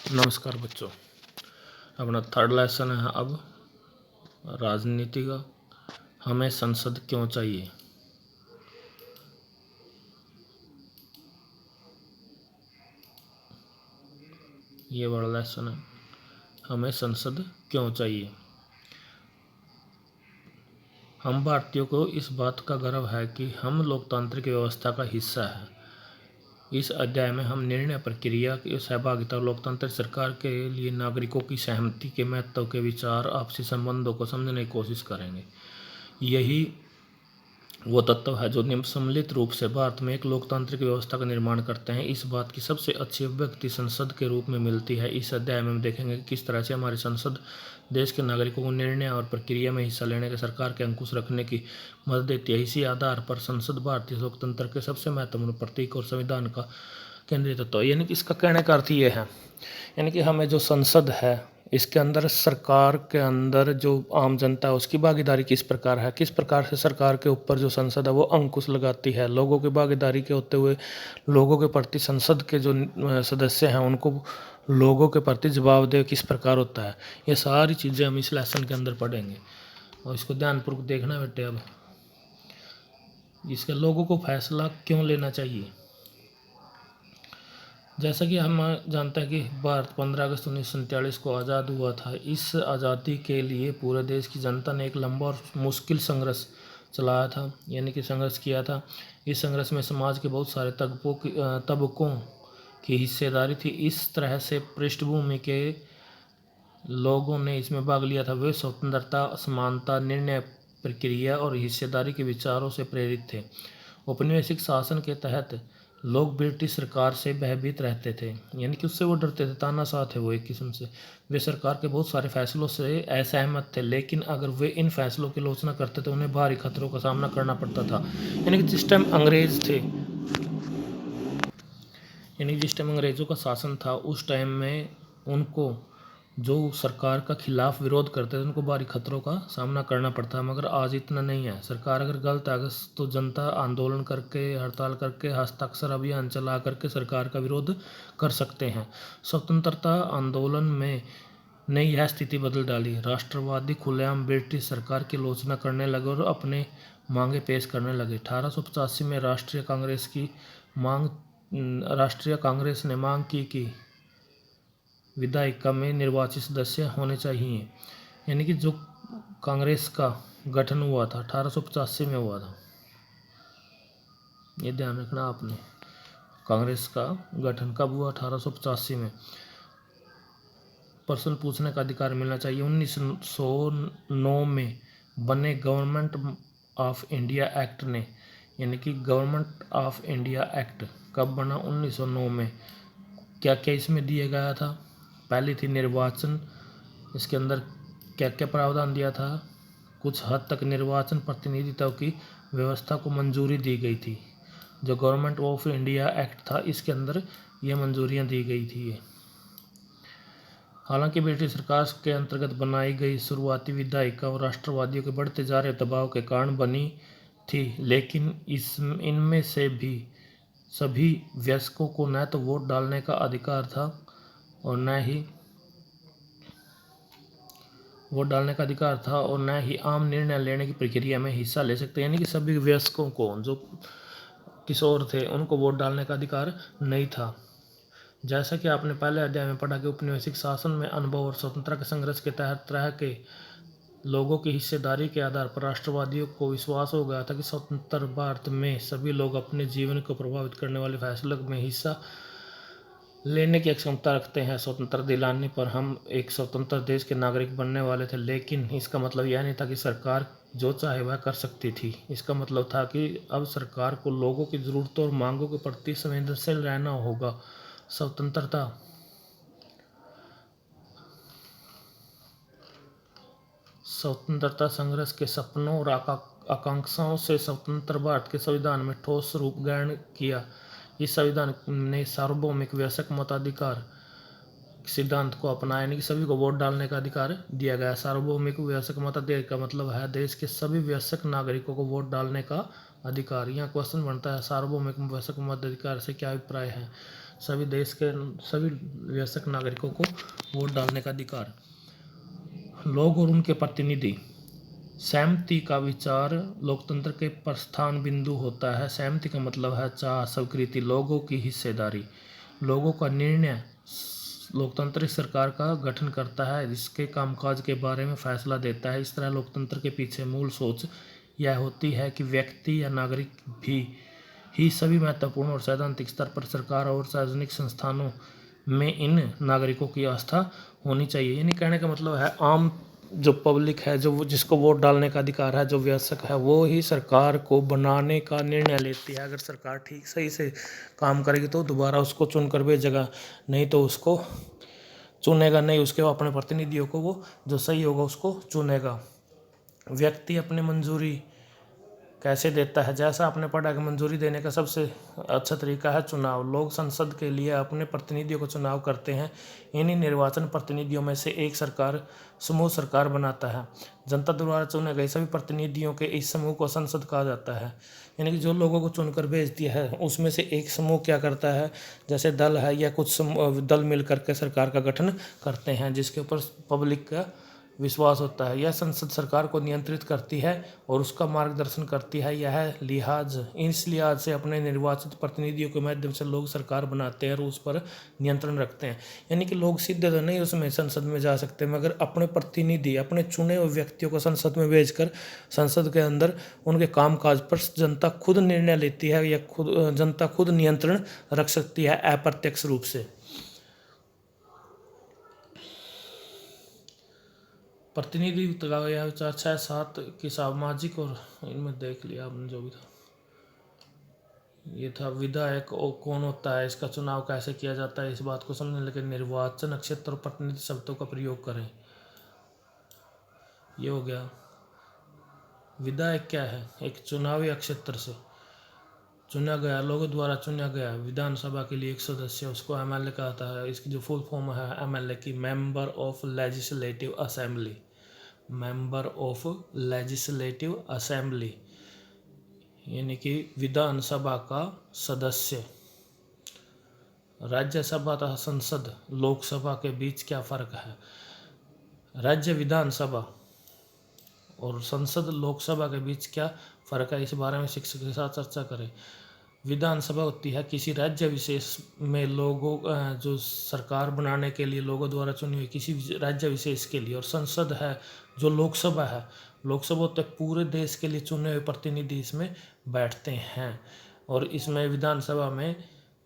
नमस्कार बच्चों, अपना थर्ड लेसन है अब राजनीति का। हमें संसद क्यों चाहिए। ये बड़ा लेसन है, हमें संसद क्यों चाहिए। हम भारतीयों को इस बात का गर्व है कि हम लोकतांत्रिक व्यवस्था का हिस्सा है। इस अध्याय में हम निर्णय प्रक्रिया की सहभागिता और लोकतांत्रिक सरकार के लिए नागरिकों की सहमति के महत्व के विचार, आपसी संबंधों को समझने की कोशिश करेंगे। यही वो तत्व है जो सम्मिलित रूप से भारत में एक लोकतांत्रिक व्यवस्था का निर्माण करते हैं। इस बात की सबसे अच्छी अभिव्यक्ति संसद के रूप में मिलती है। इस अध्याय में हम देखेंगे कि किस तरह से हमारी संसद देश के नागरिकों को निर्णय और प्रक्रिया में हिस्सा लेने के सरकार के अंकुश रखने की मदद देती है। इसी आधार पर संसद भारतीय लोकतंत्र के सबसे महत्वपूर्ण प्रतीक और संविधान का केंद्रीय तत्व है। यानी कि इसका कहने का अर्थ ये है, यानी कि हमें जो संसद है इसके अंदर सरकार के अंदर जो आम जनता है उसकी भागीदारी किस प्रकार है, किस प्रकार से सरकार के ऊपर जो संसद है वो अंकुश लगाती है। लोगों की भागीदारी के होते हुए लोगों के प्रति संसद के जो सदस्य हैं उनको लोगों के प्रति जवाबदेह किस प्रकार होता है, ये सारी चीज़ें हम इस लेसन के अंदर पढ़ेंगे। और इसको ध्यानपूर्वक देखना बेटे। अब इसके लोगों को फैसला क्यों लेना चाहिए। जैसा कि हम जानते हैं कि भारत 15 अगस्त 1947 को आज़ाद हुआ था। इस आज़ादी के लिए पूरे देश की जनता ने एक लंबा और मुश्किल संघर्ष चलाया था, यानी कि संघर्ष किया था। इस संघर्ष में समाज के बहुत सारे तबकों की हिस्सेदारी थी। इस तरह से पृष्ठभूमि के लोगों ने इसमें भाग लिया था। वे स्वतंत्रता, समानता, निर्णय प्रक्रिया और हिस्सेदारी के विचारों से प्रेरित थे। औपनिवेशिक शासन के तहत लोग ब्रिटिश सरकार से भयभीत रहते थे, यानी कि उससे वो डरते थे, तानाशाह थे वो एक किस्म से। वे सरकार के बहुत सारे फैसलों से असहमत थे, लेकिन अगर वे इन फैसलों की आलोचना करते तो उन्हें भारी खतरों का सामना करना पड़ता था। यानी कि जिस टाइम अंग्रेज़ों का शासन था उस टाइम में उनको जो सरकार का खिलाफ विरोध करते थे उनको भारी खतरों का सामना करना पड़ता है। मगर आज इतना नहीं है। सरकार अगर गलत है तो जनता आंदोलन करके, हड़ताल करके, हस्ताक्षर अभियान चला करके सरकार का विरोध कर सकते हैं। स्वतंत्रता आंदोलन में ने यह स्थिति बदल डाली। राष्ट्रवादी खुलेआम ब्रिटिश सरकार की आलोचना करने लगे और अपने मांगे पेश करने लगे। 1885 में राष्ट्रीय कांग्रेस ने मांग की कि विधायिका में निर्वाचित सदस्य होने चाहिए। यानी कि जो कांग्रेस का गठन हुआ था 1885 में हुआ था, ये ध्यान रखना आपने। कांग्रेस का गठन कब हुआ? 1885 में। प्रश्न पूछने का अधिकार मिलना चाहिए। 1909 में बने गवर्नमेंट ऑफ इंडिया एक्ट ने, यानी कि गवर्नमेंट ऑफ इंडिया एक्ट कब बना? 1909 में। क्या क्या इसमें दिया गया था? पहली थी निर्वाचन। इसके अंदर क्या क्या प्रावधान दिया था? कुछ हद तक निर्वाचन प्रतिनिधित्व की व्यवस्था को मंजूरी दी गई थी। जो गवर्नमेंट ऑफ इंडिया एक्ट था इसके अंदर ये मंजूरियां दी गई थी। हालांकि ब्रिटिश सरकार के अंतर्गत बनाई गई शुरुआती विधायिका और राष्ट्रवादियों के बढ़ते जा रहे दबाव के कारण बनी थी, लेकिन इनमें से भी सभी वयस्कों को न तो वोट डालने का अधिकार था और न ही आम निर्णय लेने की प्रक्रिया में हिस्सा ले सकते। यानी कि सभी वयस्कों को, जो किशोर थे, उनको वोट डालने का अधिकार नहीं था। जैसा कि आपने पहले अध्याय में पढ़ा कि औपनिवेशिक शासन में अनुभव और स्वतंत्रता के संघर्ष के तहत तरह के लोगों की हिस्सेदारी के आधार पर राष्ट्रवादियों को विश्वास हो गया था कि स्वतंत्र भारत में सभी लोग अपने जीवन को प्रभावित करने वाले फैसलों में हिस्सा लेने की क्षमता रखते हैं। स्वतंत्र दिलाने पर हम एक स्वतंत्र देश के नागरिक बनने वाले थे, लेकिन इसका मतलब यह नहीं था कि सरकार जो चाहे वह कर सकती थी। इसका मतलब था कि अब सरकार को लोगों की ज़रूरतों और मांगों के प्रति संवेदनशील रहना होगा। स्वतंत्रता संघर्ष के सपनों और आकांक्षाओं से स्वतंत्र भारत के संविधान में ठोस रूप ग्रहण किया। इस संविधान ने सार्वभौमिक वयस्क मताधिकार सिद्धांत को अपनाया, यानी कि सभी को वोट डालने का अधिकार दिया गया। सार्वभौमिक वयस्क मताधिकार का मतलब है देश के सभी वयस्क नागरिकों को वोट डालने का अधिकार। यहाँ क्वेश्चन बनता है सार्वभौमिक वयस्क मताधिकार से क्या अभिप्राय है। सभी देश के सभी वयस्क नागरिकों को वोट डालने का अधिकार। लोग और उनके प्रतिनिधि। सहमति का विचार लोकतंत्र के प्रस्थान बिंदु होता है। सहमति का मतलब है चाह, स्वीकृति, लोगों की हिस्सेदारी। लोगों का निर्णय लोकतांत्रिक सरकार का गठन करता है, इसके कामकाज के बारे में फैसला देता है। इस तरह लोकतंत्र के पीछे मूल सोच यह होती है कि व्यक्ति या नागरिक भी ही सभी महत्वपूर्ण और सैद्धांतिक स्तर पर सरकार और सार्वजनिक संस्थानों में इन नागरिकों की आस्था होनी चाहिए। यानी कहने का मतलब है आम जो पब्लिक है, जो जिसको वोट डालने का अधिकार है, जो वयस्क है, वो ही सरकार को बनाने का निर्णय लेती है। अगर सरकार ठीक सही से काम करेगी तो दोबारा उसको चुनकर भेजेगा, नहीं तो उसको चुनेगा नहीं, उसके वो अपने प्रतिनिधियों को वो जो सही होगा उसको चुनेगा। व्यक्ति अपनी मंजूरी कैसे देता है? जैसा आपने पढ़ा कि मंजूरी देने का सबसे अच्छा तरीका है चुनाव। लोग संसद के लिए अपने प्रतिनिधियों को चुनाव करते हैं। इन्हीं निर्वाचन प्रतिनिधियों में से एक समूह सरकार बनाता है। जनता द्वारा चुने गए सभी प्रतिनिधियों के इस समूह को संसद कहा जाता है। यानी कि जो लोगों को चुनकर भेज दिया है उसमें से एक समूह क्या करता है, जैसे दल है या कुछ दल मिल करके सरकार का गठन करते हैं, जिसके ऊपर पब्लिक का विश्वास होता है। यह संसद सरकार को नियंत्रित करती है और उसका मार्गदर्शन करती है। इस लिहाज से अपने निर्वाचित प्रतिनिधियों के माध्यम से लोग सरकार बनाते हैं और उस पर नियंत्रण रखते हैं। यानी कि लोग सीधे तो नहीं उसमें संसद में जा सकते, मगर अपने प्रतिनिधि, अपने चुने हुए व्यक्तियों को संसद में भेजकर संसद के अंदर उनके कामकाज पर जनता खुद निर्णय लेती है या जनता खुद नियंत्रण रख सकती है अप्रत्यक्ष रूप से। प्रतिनिधि का यह विचार 6-7 की सामाजिक और इनमें देख लिया आपने जो भी था। ये था विधायक कौन होता है, इसका चुनाव कैसे किया जाता है, इस बात को समझने लगे निर्वाचन क्षेत्र और प्रतिनिधि शब्दों का प्रयोग करें। ये हो गया। विधायक क्या है? एक चुनावी क्षेत्र से चुना गया, लोगों द्वारा चुना गया विधानसभा के लिए एक सदस्य, उसको एमएलए कहता है। इसकी जो फुल फॉर्म है एमएलए की, member of legislative assembly. Member of legislative assembly यानी कि विधानसभा का सदस्य। राज्यसभा तथा संसद लोकसभा के बीच क्या फर्क है? राज्य विधानसभा और संसद लोकसभा के बीच क्या फर्क है, इस बारे में शिक्षक के साथ चर्चा करें। विधानसभा होती है किसी राज्य विशेष में लोगों जो सरकार बनाने के लिए लोगों द्वारा चुनी हुई किसी राज्य विशेष के लिए, और संसद है जो लोकसभा है। लोकसभा तक पूरे देश के लिए चुने हुए प्रतिनिधि इसमें बैठते हैं। और इसमें विधानसभा में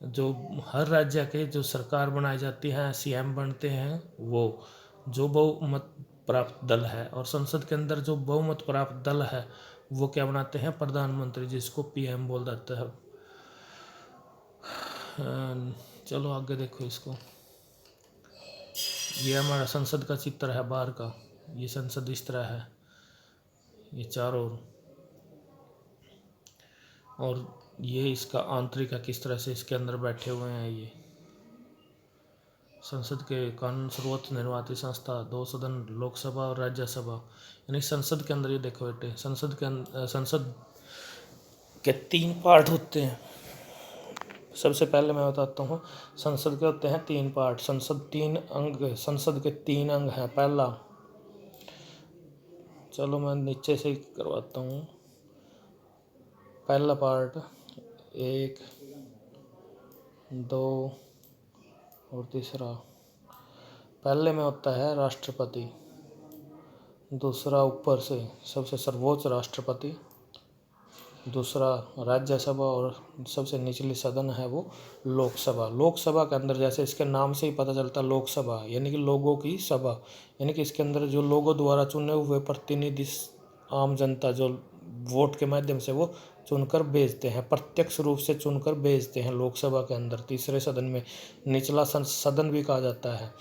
जो हर राज्य के जो सरकार बनाई जाती है, सीएम बनते हैं, वो जो बहुमत प्राप्त दल है। और संसद के अंदर जो बहुमत प्राप्त दल है वो क्या बनाते हैं? प्रधानमंत्री, जिसको पीएम बोल जाता है। चलो आगे देखो इसको। ये हमारा संसद का चित्र है बाहर का। ये संसद इस तरह है, ये चारों और ये इसका आंतरिक है, किस तरह से इसके अंदर बैठे हुए हैं। ये संसद के कानून सर्वोच्च निर्वाचित संस्था, 2 सदन, लोकसभा और राज्यसभा। यानी संसद के अंदर ये देखो बेटे, संसद के 3 पार्ट होते हैं। सबसे पहले मैं बताता हूँ संसद के होते हैं 3 पार्ट। संसद के 3 अंग हैं। पहला, चलो मैं नीचे से ही करवाता हूँ। पहला पार्ट 1, 2 और तीसरा। पहले में होता है राष्ट्रपति, दूसरा ऊपर से सबसे सर्वोच्च राष्ट्रपति, दूसरा राज्यसभा और सबसे निचली सदन है वो लोकसभा। लोकसभा के अंदर जैसे इसके नाम से ही पता चलता है लोकसभा यानी कि लोगों की सभा, यानी कि इसके अंदर जो लोगों द्वारा चुने हुए प्रतिनिधि, आम जनता जो वोट के माध्यम से वो चुनकर भेजते हैं, प्रत्यक्ष रूप से चुनकर भेजते हैं लोकसभा के अंदर। तीसरे सदन में निचला सदन भी कहा जाता है।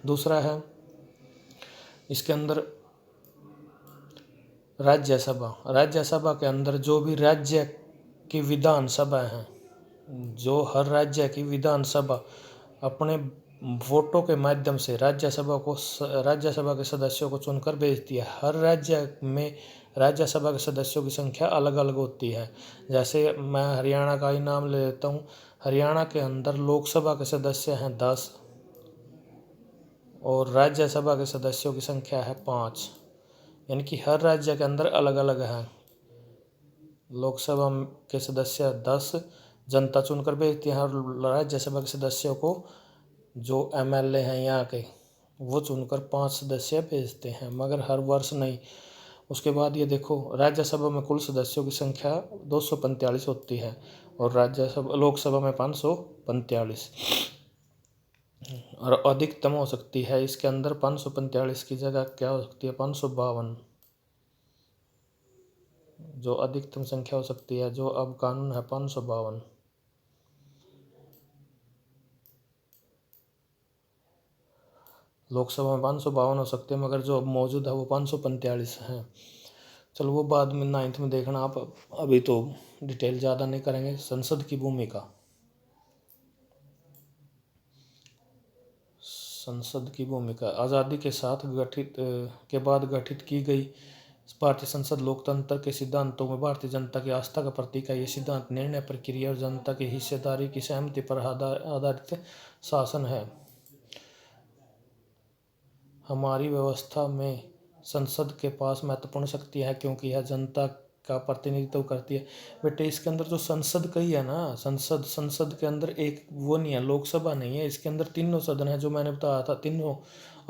दूसरा है इसके अंदर राज्यसभा। राज्यसभा के अंदर जो भी राज्य की विधानसभा हैं, जो हर राज्य की विधानसभा अपने वोटों के माध्यम से राज्यसभा के सदस्यों को चुनकर भेजती है। हर राज्य में राज्यसभा के सदस्यों की संख्या अलग अलग होती है। जैसे मैं हरियाणा का ही नाम ले लेता हूँ। हरियाणा के अंदर लोकसभा के सदस्य हैं 10 और राज्यसभा के सदस्यों की संख्या है 5, यानी कि हर राज्य के अंदर अलग अलग है। लोकसभा के सदस्य 10 जनता चुनकर भेजती है और राज्यसभा के सदस्यों को जो एमएलए हैं यहाँ के वो चुनकर 5 सदस्य भेजते हैं, मगर हर वर्ष नहीं। उसके बाद ये देखो, राज्यसभा में कुल सदस्यों की संख्या 245 होती है और लोकसभा में 545, और अधिकतम हो सकती है इसके अंदर 545 की जगह क्या हो सकती है 552, जो अधिकतम संख्या हो सकती है। जो अब कानून है 552। लोकसभा में 552 हो सकते हैं, मगर जो अब मौजूद है वो 545 है। चलो वो बाद में 9th में देखना आप, अभी तो डिटेल ज़्यादा नहीं करेंगे। संसद की भूमिका, संसद की भूमिका आज़ादी के साथ के बाद गठित की गई भारतीय संसद लोकतंत्र के सिद्धांतों में भारतीय जनता की आस्था का प्रतीक है। ये सिद्धांत निर्णय प्रक्रिया और जनता की हिस्सेदारी की सहमति पर आधारित शासन है। हमारी व्यवस्था में संसद के पास महत्वपूर्ण शक्ति है क्योंकि यह जनता का प्रतिनिधित्व करती है। बेटे इसके अंदर जो संसद कही है ना, संसद के अंदर एक वो नहीं है, लोकसभा नहीं है, इसके अंदर तीनों सदन है। जो मैंने बताया था, तीनों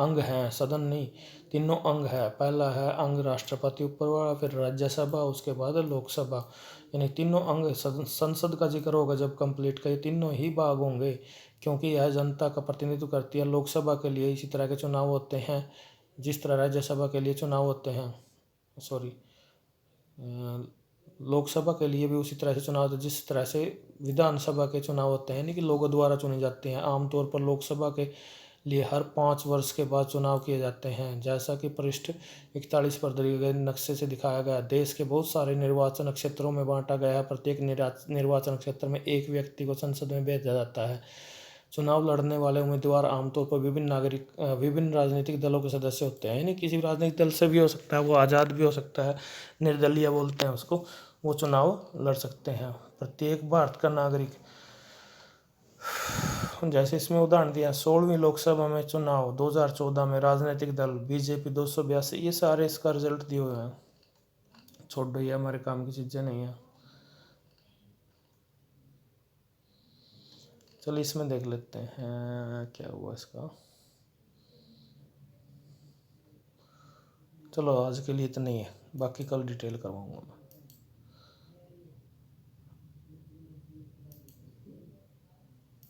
अंग हैं, सदन नहीं, तीनों अंग है। पहला है अंग राष्ट्रपति ऊपर वाला, फिर राज्यसभा, उसके बाद लोकसभा, यानी तीनों अंग संसद का जिक्र होगा जब कंप्लीट का। ये तीनों ही भाग होंगे क्योंकि यह जनता का प्रतिनिधित्व करती है। लोकसभा के लिए इसी तरह के चुनाव होते हैं जिस तरह राज्यसभा के लिए चुनाव होते हैं, सॉरी, लोकसभा के लिए भी उसी तरह से चुनाव होते हैं जिस तरह से विधानसभा के चुनाव होते हैं, यानी कि लोगों द्वारा चुनी जाती हैं। आमतौर पर लोकसभा के लिए हर 5 वर्ष के बाद चुनाव किए जाते हैं। जैसा कि पृष्ठ 41 पर दिए गए नक्शे से दिखाया गया, देश के बहुत सारे निर्वाचन क्षेत्रों में बांटा गया है। प्रत्येक निर्वाचन क्षेत्र में एक व्यक्ति को संसद में भेजा जाता है। चुनाव लड़ने वाले उम्मीदवार आमतौर पर विभिन्न राजनीतिक दलों के सदस्य होते हैं, यानी किसी भी राजनीतिक दल से भी हो सकता है, वो आज़ाद भी हो सकता है, निर्दलीय बोलते हैं उसको, वो चुनाव लड़ सकते हैं। प्रत्येक भारत का नागरिक, जैसे इसमें उदाहरण दिया 16वीं लोकसभा में चुनाव 2014 में राजनीतिक दल बीजेपी 282, ये सारे इसका रिजल्ट दिए हुए हैं। छोड़ो, ये हमारे काम की चीज़ें नहीं है। चलिए इसमें देख लेते हैं क्या हुआ इसका। चलो आज के लिए इतना ही है, बाकी कल डिटेल करवाऊंगा मैं।